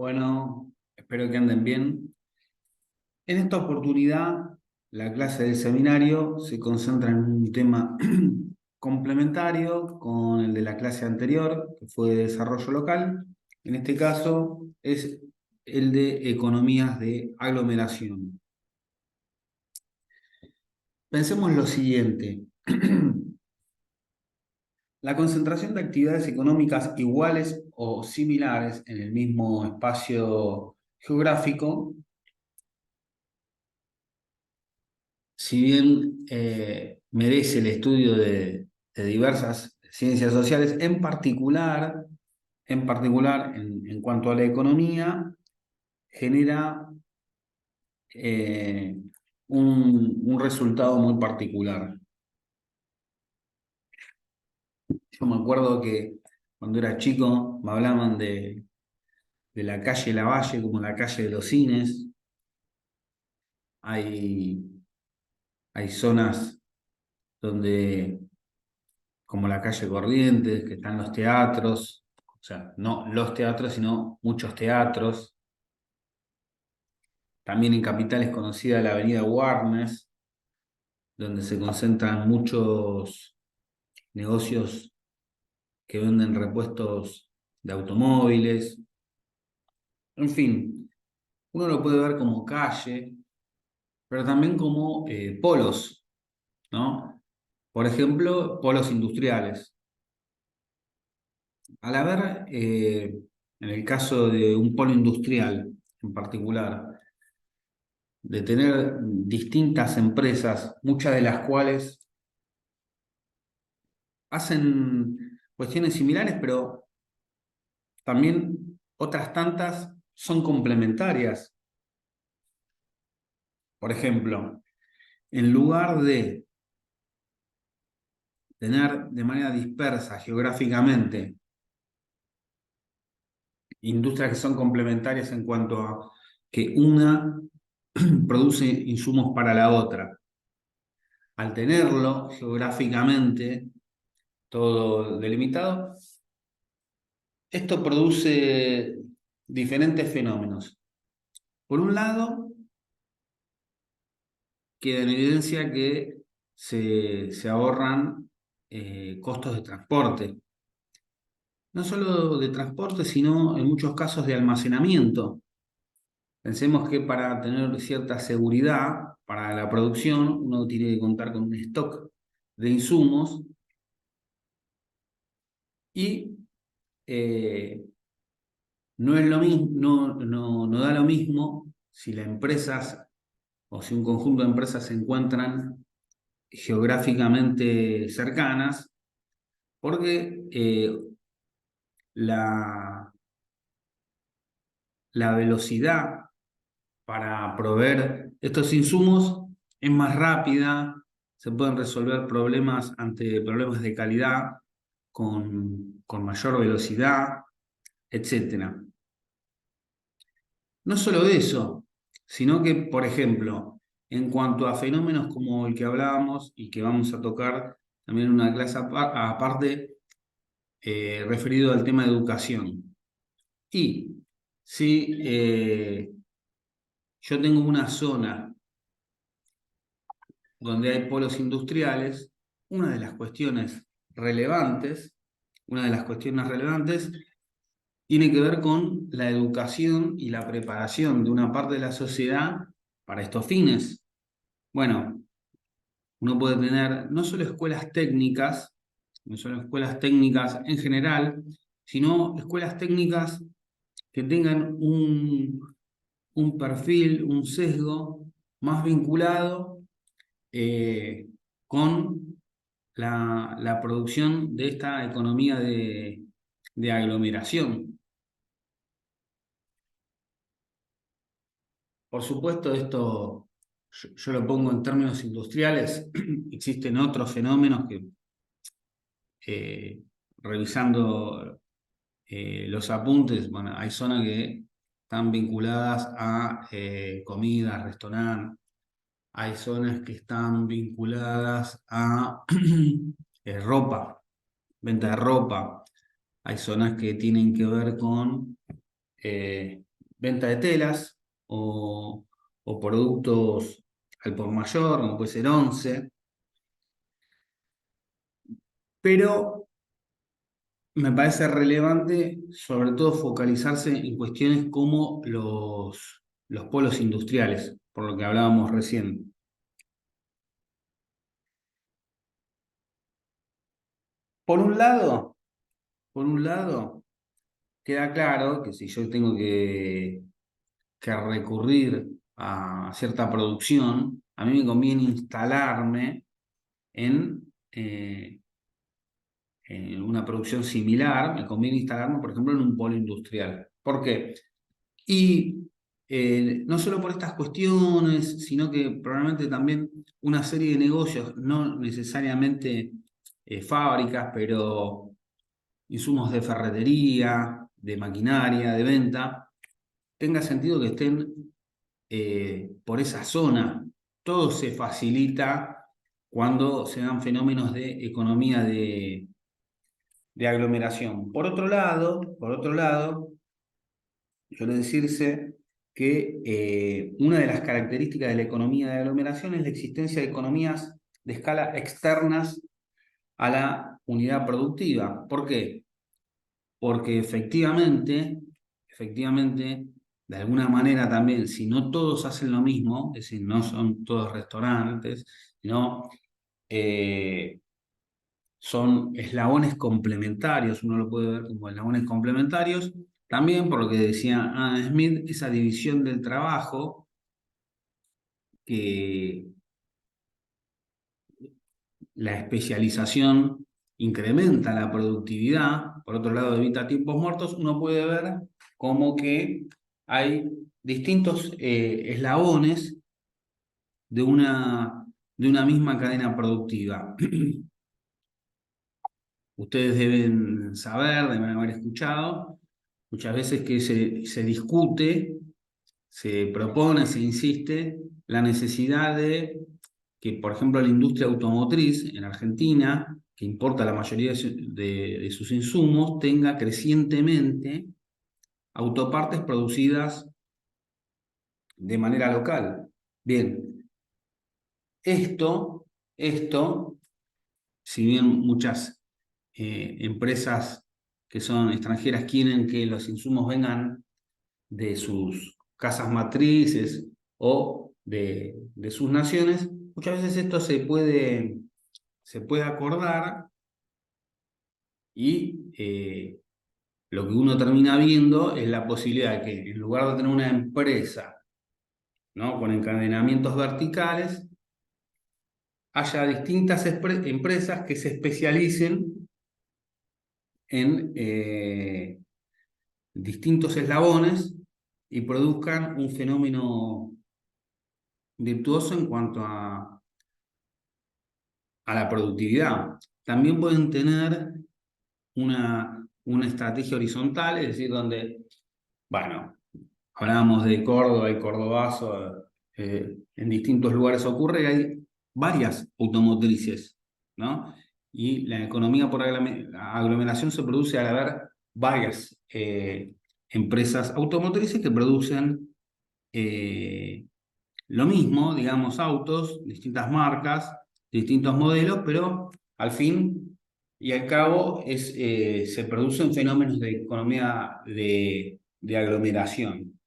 Bueno, espero que anden bien. En esta oportunidad, la clase del seminario se concentra en un tema complementario con el de la clase anterior, que fue de desarrollo local. En este caso, es el de economías de aglomeración. Pensemos lo siguiente. La concentración de actividades económicas iguales o similares en el mismo espacio geográfico, si bien merece el estudio de diversas ciencias sociales, en cuanto a la economía, genera eh, un resultado muy particular. Yo me acuerdo que cuando era chico me hablaban de la calle Lavalle como la calle de los cines. Hay, hay zonas donde, como la calle Corrientes, que están los teatros, o sea, no los teatros, sino muchos teatros. También en Capital es conocida la avenida Warnes, donde se concentran muchos negocios que venden repuestos de automóviles. En fin, uno lo puede ver como calle, pero también como polos, ¿no? Por ejemplo, polos industriales. Al haber, en el caso de un polo industrial en particular, de tener distintas empresas, muchas de las cuales hacen cuestiones similares, pero también otras tantas son complementarias. Por ejemplo, en lugar de tener de manera dispersa geográficamente industrias que son complementarias en cuanto a que una produce insumos para la otra, al tenerlo geográficamente todo delimitado, esto produce diferentes fenómenos. Por un lado, queda en evidencia que se ahorran costos de transporte. No solo de transporte, sino en muchos casos de almacenamiento. Pensemos que para tener cierta seguridad para la producción, uno tiene que contar con un stock de insumos y eh, no es lo mismo, no da lo mismo si las empresas o si un conjunto de empresas se encuentran geográficamente cercanas, porque la, la velocidad para proveer estos insumos es más rápida, se pueden resolver problemas ante problemas de calidad con mayor velocidad, etcétera. No solo eso, sino que, por ejemplo, en cuanto a fenómenos como el que hablábamos y que vamos a tocar también en una clase aparte, referido al tema de educación. Y si yo tengo una zona donde hay polos industriales, una de las cuestiones relevantes, una de las cuestiones relevantes tiene que ver con la educación y la preparación de una parte de la sociedad para estos fines. Bueno, uno puede tener no solo escuelas técnicas, no solo escuelas técnicas en general, sino escuelas técnicas que tengan un perfil, un sesgo más vinculado con la producción de esta economía de aglomeración. Por supuesto, esto yo lo pongo en términos industriales. Existen otros fenómenos que, revisando los apuntes, bueno, hay zonas que están vinculadas a comidas, restaurantes, hay zonas que están vinculadas a ropa, venta de ropa, hay zonas que tienen que ver con venta de telas o productos al por mayor, como puede ser once, pero me parece relevante sobre todo focalizarse en cuestiones como los polos industriales, por lo que hablábamos recién. Por un lado, por un lado, queda claro que si yo tengo que recurrir a cierta producción, a mí me conviene instalarme en una producción similar, me conviene instalarme, por ejemplo, en un polo industrial. ¿Por qué? Y no solo por estas cuestiones, sino que probablemente también una serie de negocios, no necesariamente fábricas, pero insumos de ferretería, de maquinaria, de venta, tenga sentido que estén por esa zona. Todo se facilita cuando se dan fenómenos de economía de aglomeración. Por otro lado, suele decirse que una de las características de la economía de aglomeración es la existencia de economías de escala externas a la unidad productiva. ¿Por qué? Porque efectivamente, de alguna manera también, si no todos hacen lo mismo, es decir, no son todos restaurantes, sino eh, son eslabones complementarios, uno lo puede ver como eslabones complementarios, también por lo que decía Adam Smith, esa división del trabajo que la especialización incrementa la productividad, por otro lado evita tiempos muertos, uno puede ver como que hay distintos eslabones de una misma cadena productiva. Ustedes deben saber, deben haber escuchado, muchas veces que se discute, se propone, se insiste la necesidad de que, por ejemplo, la industria automotriz en Argentina, que importa la mayoría de sus insumos, tenga crecientemente autopartes producidas de manera local. Bien, esto, si bien muchas empresas que son extranjeras quieren que los insumos vengan de sus casas matrices o de sus naciones, muchas veces esto se puede acordar y lo que uno termina viendo es la posibilidad de que en lugar de tener una empresa, ¿no?, con encadenamientos verticales, haya distintas empresas que se especialicen en distintos eslabones y produzcan un fenómeno virtuoso en cuanto a la productividad. También pueden tener una estrategia horizontal, es decir, donde, bueno, hablábamos de Córdoba y Cordobazo, en distintos lugares ocurre, hay varias automotrices, ¿no? Y la economía por aglomeración se produce al haber varias empresas automotrices que producen lo mismo, digamos, autos, distintas marcas, distintos modelos, pero al fin y al cabo se producen fenómenos de economía de aglomeración.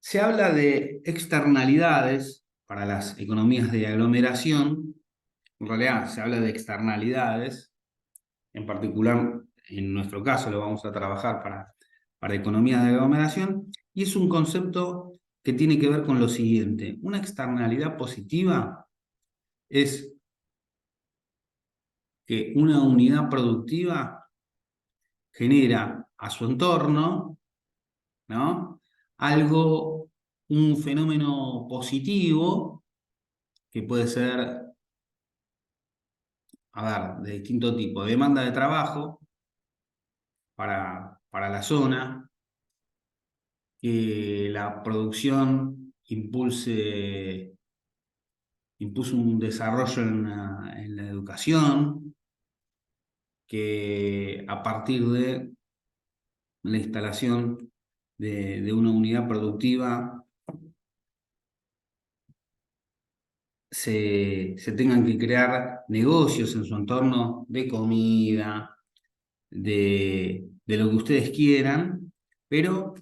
Se habla de externalidades para las economías de aglomeración. En realidad se habla de externalidades, en particular en nuestro caso lo vamos a trabajar para economías de aglomeración, y es un concepto que tiene que ver con lo siguiente. Una externalidad positiva es que una unidad productiva genera a su entorno, ¿no?, algo, un fenómeno positivo que puede ser, a ver, de distinto tipo, demanda de trabajo para la zona, que la producción impulse un desarrollo en la educación, que a partir de la instalación de una unidad productiva se tengan que crear negocios en su entorno de comida, de lo que ustedes quieran, pero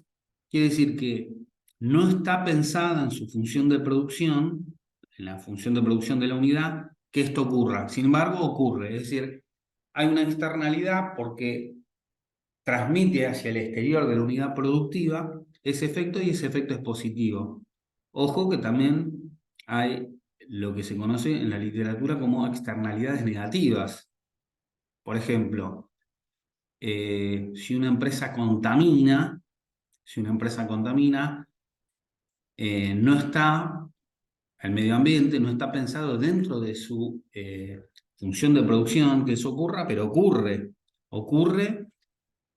quiere decir que no está pensada en su función de producción, en la función de producción de la unidad, que esto ocurra. Sin embargo, ocurre, es decir, hay una externalidad porque transmite hacia el exterior de la unidad productiva ese efecto y ese efecto es positivo. Ojo que también hay lo que se conoce en la literatura como externalidades negativas. Por ejemplo, si una empresa contamina, si una empresa contamina, no está, el medio ambiente no está pensado dentro de su función de producción que eso ocurra, pero ocurre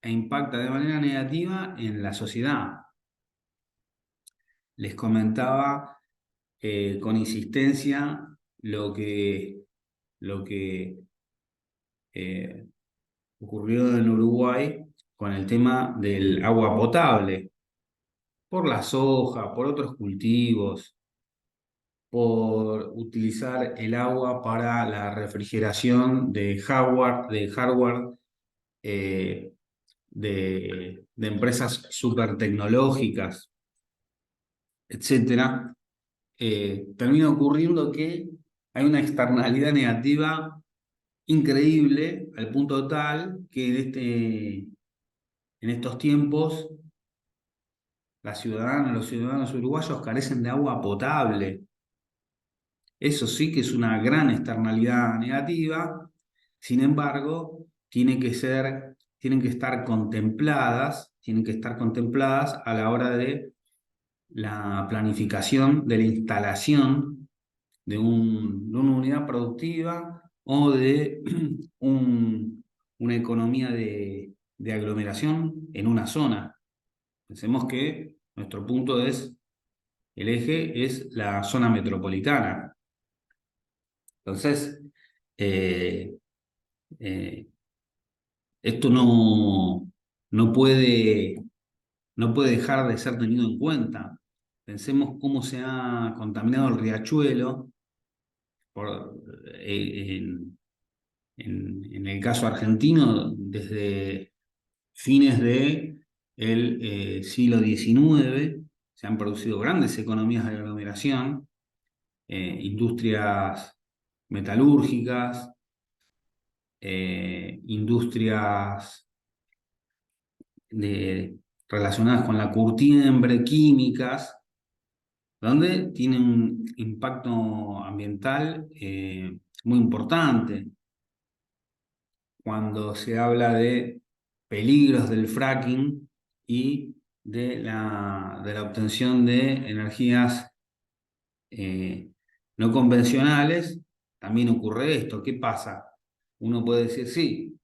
e impacta de manera negativa en la sociedad. Les comentaba con insistencia lo que eh, ocurrió en Uruguay con el tema del agua potable, por la soja, por otros cultivos, por utilizar el agua para la refrigeración de hardware eh, de empresas súper tecnológicas, etcétera. Termina ocurriendo que hay una externalidad negativa increíble al punto tal que en estos tiempos los ciudadanos uruguayos carecen de agua potable. Eso sí que es una gran externalidad negativa, sin embargo, tienen que estar contempladas a la hora de la planificación de la instalación de una unidad productiva o de una economía de aglomeración en una zona. Pensemos que nuestro punto el eje es la zona metropolitana. Entonces, eh, eh, esto no puede dejar de ser tenido en cuenta. Pensemos cómo se ha contaminado el riachuelo por, en el caso argentino desde fines del siglo XIX. Se han producido grandes economías de aglomeración, industrias metalúrgicas, industrias de- relacionadas con la curtiembre, químicas, donde tienen un impacto ambiental muy importante. Cuando se habla de peligros del fracking y de la obtención de energías no convencionales, también ocurre esto. ¿Qué pasa? Uno puede decir, sí,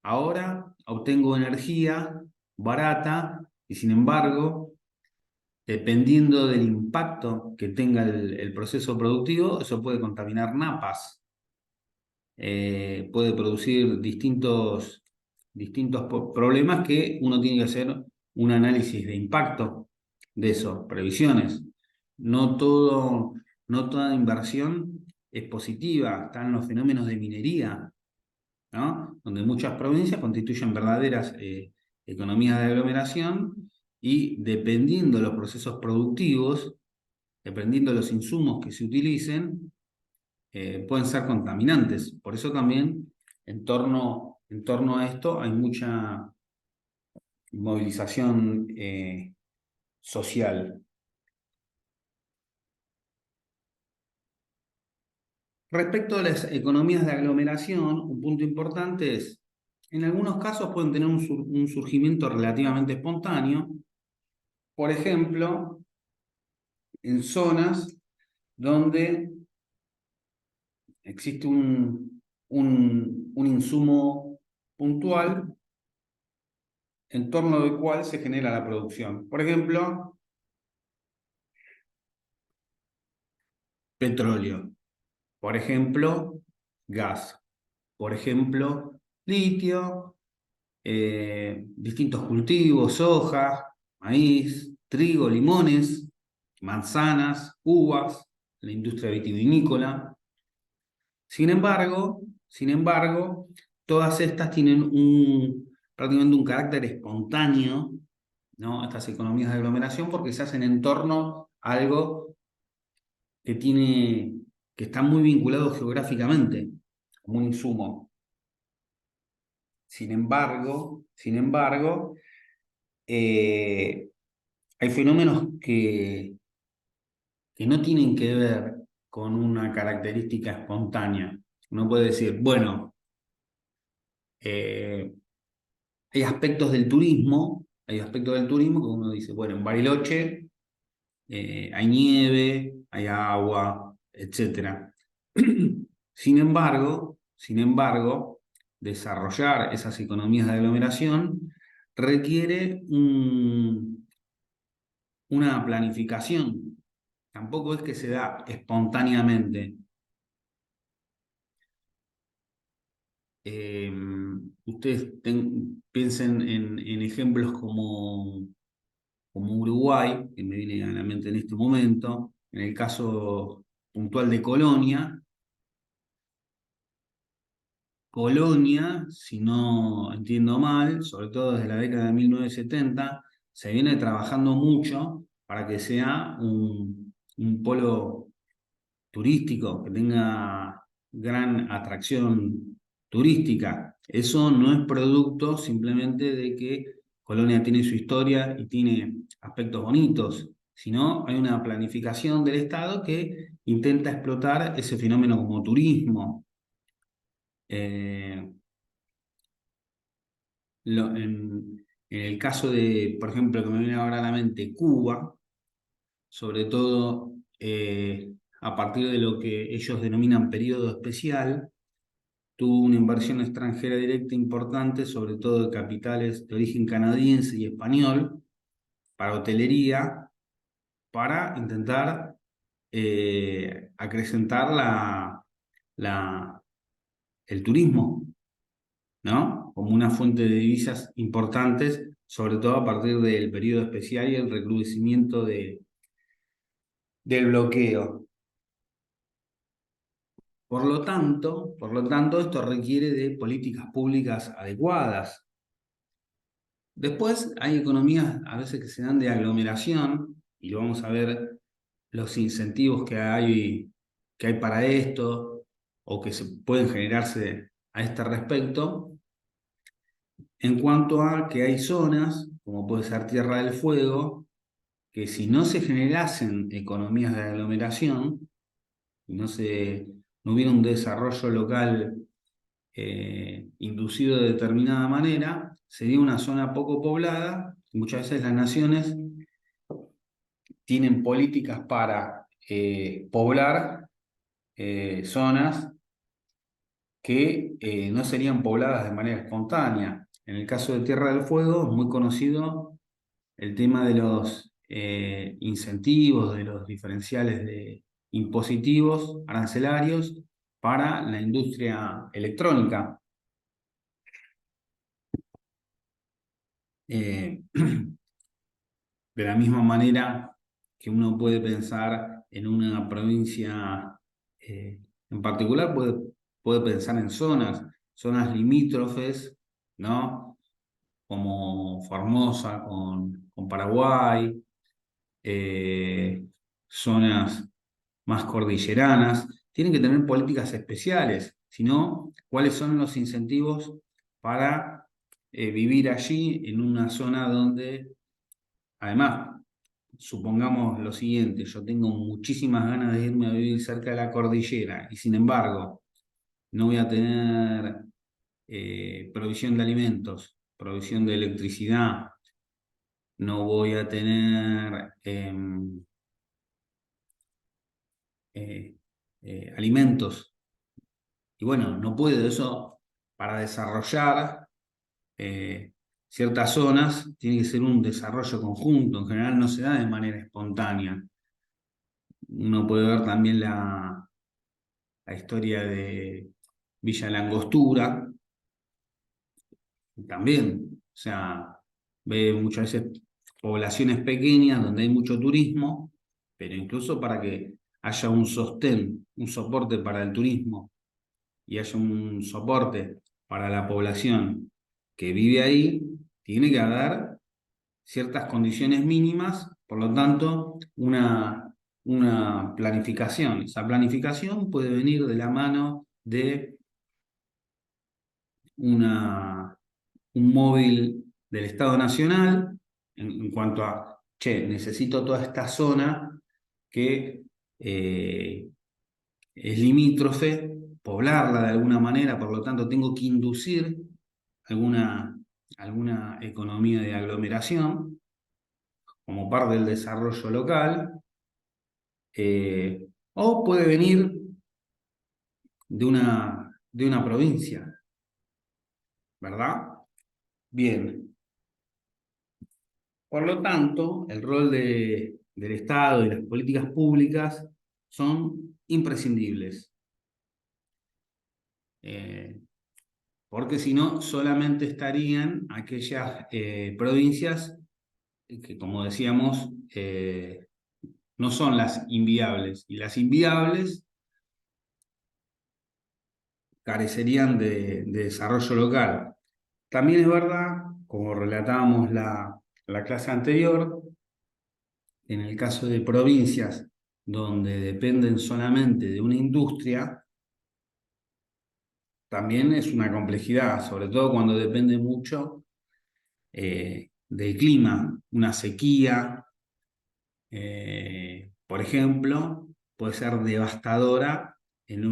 ahora obtengo energía barata y sin embargo, dependiendo del impacto que tenga el proceso productivo, eso puede contaminar napas, puede producir distintos problemas que uno tiene que hacer un análisis de impacto de eso, previsiones. No todo, no toda inversión es positiva, están los fenómenos de minería, ¿no? Donde muchas provincias constituyen verdaderas economías de aglomeración y dependiendo de los procesos productivos, dependiendo de los insumos que se utilicen, pueden ser contaminantes. Por eso también en torno a esto hay mucha movilización social. Respecto a las economías de aglomeración, un punto importante es, en algunos casos pueden tener un surgimiento relativamente espontáneo, por ejemplo, en zonas donde existe un insumo puntual en torno del cual se genera la producción. Por ejemplo, petróleo, por ejemplo, gas, por ejemplo, litio, distintos cultivos, soja, maíz, trigo, limones, manzanas, uvas, la industria vitivinícola. Sin embargo, todas estas tienen prácticamente un carácter espontáneo, ¿no? Estas economías de aglomeración, porque se hacen en torno a algo que está muy vinculado geográficamente, como un insumo. Sin embargo, hay fenómenos que no tienen que ver con una característica espontánea. Uno puede decir, bueno, eh, hay aspectos del turismo que uno dice, bueno, en Bariloche hay nieve, hay agua, etcétera. Sin embargo, desarrollar esas economías de aglomeración requiere una planificación. Tampoco es que se da espontáneamente. Eh, Ustedes piensen en ejemplos como Uruguay, que me viene a la mente en este momento, en el caso puntual de Colonia. Colonia, si no entiendo mal, sobre todo desde la década de 1970, se viene trabajando mucho para que sea un polo turístico, que tenga gran atracción turística. Eso no es producto simplemente de que Colonia tiene su historia y tiene aspectos bonitos, sino hay una planificación del Estado que intenta explotar ese fenómeno como turismo. Eh, en el caso de, por ejemplo, que me viene ahora a la mente, Cuba, sobre todo a partir de lo que ellos denominan periodo especial, tuvo una inversión extranjera directa importante, sobre todo de capitales de origen canadiense y español, para hotelería, para intentar acrecentar la- el turismo, ¿no? Como una fuente de divisas importantes, sobre todo a partir del periodo especial y el recrudecimiento del bloqueo. Por lo tanto, esto requiere de políticas públicas adecuadas. Después hay economías a veces que se dan de aglomeración, y lo vamos a ver los incentivos que hay para esto, o que se pueden generarse a este respecto, en cuanto a que hay zonas, como puede ser Tierra del Fuego, que si no se generasen economías de aglomeración, y no hubiera un desarrollo local inducido de determinada manera, sería una zona poco poblada. Muchas veces las naciones tienen políticas para poblar zonas que no serían pobladas de manera espontánea. En el caso de Tierra del Fuego, es muy conocido el tema de los incentivos, de los diferenciales de impositivos, arancelarios para la industria electrónica. Eh, de la misma manera que uno puede pensar en una provincia en particular, puede pensar en zonas limítrofes, ¿no? Como Formosa con Paraguay, zonas más cordilleranas, tienen que tener políticas especiales, sino cuáles son los incentivos para vivir allí en una zona donde, además, supongamos lo siguiente, yo tengo muchísimas ganas de irme a vivir cerca de la cordillera y sin embargo no voy a tener provisión de alimentos, provisión de electricidad, no voy a tener eh, alimentos. Y bueno, no puedo eso para desarrollar eh, ciertas zonas, tiene que ser un desarrollo conjunto, en general no se da de manera espontánea. Uno puede ver también la historia de Villa Langostura, también, o sea, ve muchas veces poblaciones pequeñas donde hay mucho turismo, pero incluso para que haya un sostén, un soporte para el turismo y haya un soporte para la población que vive ahí, tiene que haber ciertas condiciones mínimas, por lo tanto, una planificación. Esa planificación puede venir de la mano de una, un móvil del Estado Nacional en cuanto a, che, necesito toda esta zona que es limítrofe, poblarla de alguna manera, por lo tanto tengo que inducir alguna, alguna economía de aglomeración como parte del desarrollo local, o puede venir de una provincia, ¿verdad? Bien, por lo tanto, el rol del Estado y las políticas públicas son imprescindibles, eh, porque si no, solamente estarían aquellas provincias que, como decíamos, no son las inviables, y las inviables carecerían de desarrollo local. También es verdad, como relatábamos la clase anterior, en el caso de provincias donde dependen solamente de una industria, también es una complejidad, sobre todo cuando depende mucho del clima, una sequía, por ejemplo, puede ser devastadora en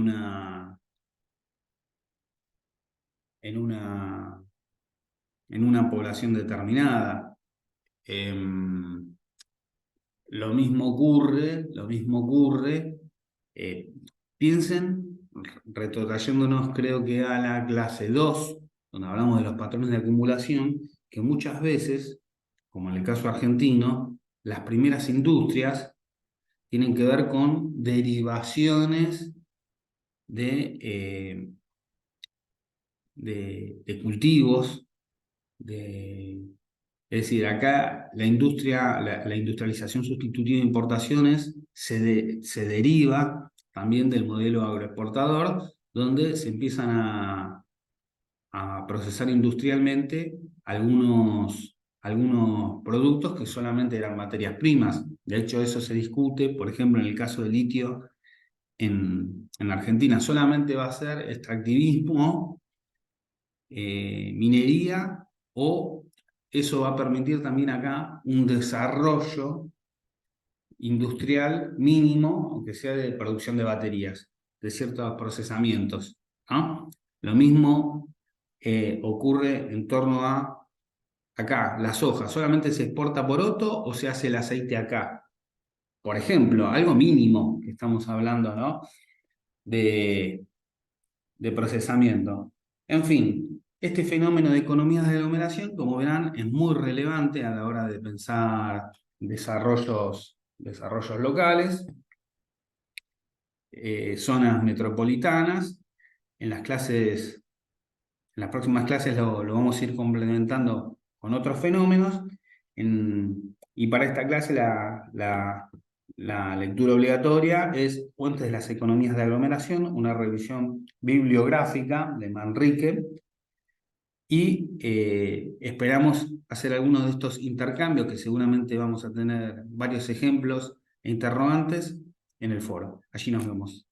en una, en una población determinada. Em, lo mismo ocurre, eh, piensen, retrotrayéndonos creo que a la clase 2 donde hablamos de los patrones de acumulación, que muchas veces, como en el caso argentino, las primeras industrias tienen que ver con derivaciones de, de cultivos, de, es decir, acá la industria, la industrialización sustitutiva de importaciones se deriva también del modelo agroexportador, donde se empiezan a procesar industrialmente algunos productos que solamente eran materias primas. De hecho, eso se discute, por ejemplo, en el caso del litio en Argentina, solamente va a ser extractivismo, minería, o eso va a permitir también acá un desarrollo industrial mínimo, aunque sea de producción de baterías, de ciertos procesamientos, ¿no? Lo mismo ocurre en torno a acá, la soja. ¿Solamente se exporta poroto o se hace el aceite acá? Por ejemplo, algo mínimo que estamos hablando, ¿no? De, de procesamiento. En fin, este fenómeno de economías de aglomeración, como verán, es muy relevante a la hora de pensar desarrollos locales, zonas metropolitanas. En las clases, en las próximas clases lo vamos a ir complementando con otros fenómenos. Y para esta clase la lectura obligatoria es Fuentes de las economías de aglomeración, una revisión bibliográfica de Manrique, y esperamos hacer algunos de estos intercambios, que seguramente vamos a tener varios ejemplos e interrogantes en el foro. Allí nos vemos.